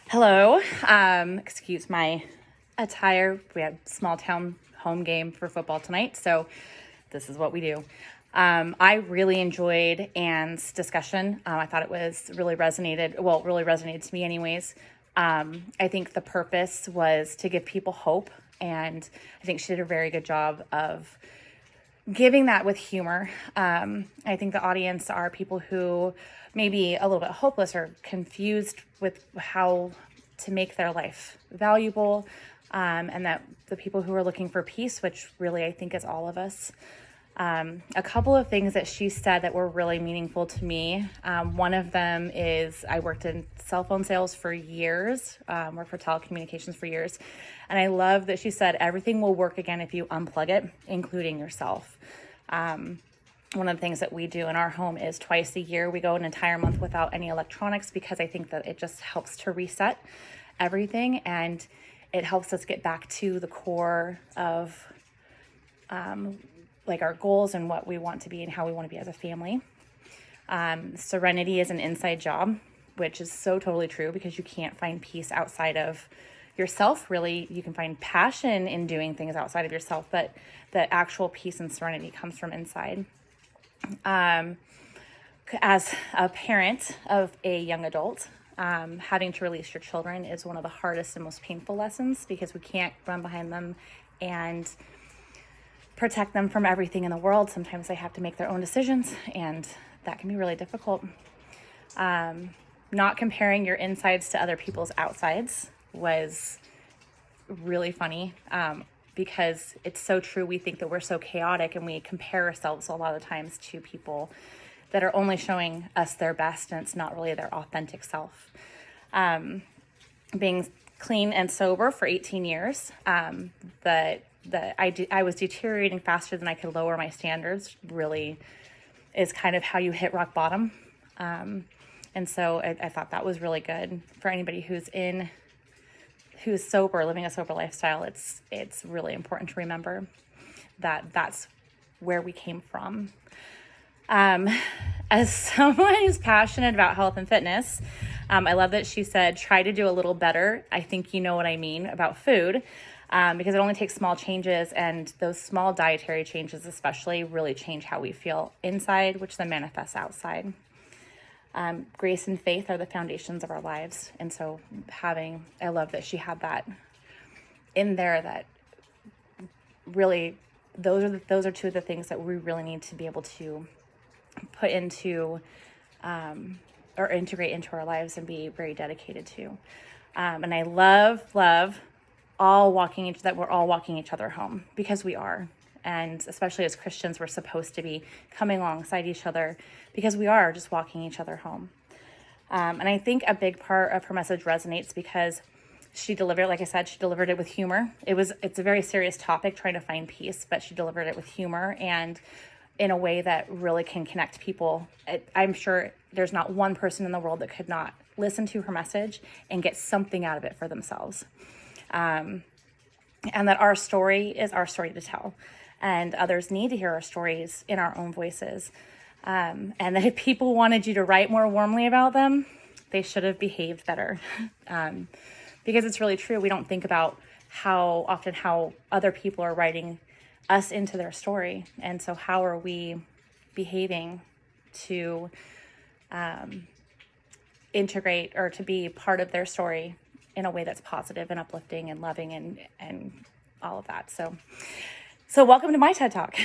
Hello. Excuse my attire. We had small town home game for football tonight, so this is what we do. I really enjoyed Anne's discussion. I thought it was really resonated to me anyways. I think the purpose was to give people hope, and I think she did a very good job of giving that with humor. I think the audience are people who may be a little bit hopeless or confused with how to make their life valuable, and that the people who are looking for peace, which really I think is all of us. A couple of things that she said that were really meaningful to me. One of them is I worked in cell phone sales for years, worked for telecommunications for years. And I love that she said, everything will work again if you unplug it, including yourself. One of the things that we do in our home is twice a year, we go an entire month without any electronics because I think that it just helps to reset everything. And it helps us get back to the core of, like our goals and what we want to be and how we want to be as a family. Serenity is an inside job, which is so totally true because you can't find peace outside of yourself. Really, you can find passion in doing things outside of yourself, but the actual peace and serenity comes from inside. As a parent of a young adult, having to release your children is one of the hardest and most painful lessons because we can't run behind them and protect them from everything in the world. Sometimes they have to make their own decisions, and that can be really difficult. Not comparing your insides to other people's outsides was really funny, because it's so true. We think that we're so chaotic and we compare ourselves a lot of times to people that are only showing us their best, and it's not really their authentic self. Being clean and sober for 18 years, I was deteriorating faster than I could lower my standards really is kind of how you hit rock bottom. And so I thought that was really good for anybody who's sober, living a sober lifestyle. It's really important to remember that that's where we came from. As someone who's passionate about health and fitness, I love that she said, try to do a little better. I think you know what I mean about food. Because it only takes small changes, and those small dietary changes especially really change how we feel inside, which then manifests outside. Grace and faith are the foundations of our lives. And so I love that she had that in there, that really, those are two of the things that we really need to be able to put into, or integrate into our lives and be very dedicated to. And I love we're all walking each other home, because we are. And especially as Christians, we're supposed to be coming alongside each other because we are just walking each other home. And I think a big part of her message resonates because she delivered it with humor. It's a very serious topic, trying to find peace, but she delivered it with humor and in a way that really can connect people. I'm sure there's not one person in the world that could not listen to her message and get something out of it for themselves. And that our story is our story to tell, and others need to hear our stories in our own voices. And that if people wanted you to write more warmly about them, they should have behaved better. Because it's really true. We don't think about how other people are writing us into their story. And so how are we behaving to integrate or to be part of their story in a way that's positive and uplifting and loving and all of that. So welcome to my TED Talk.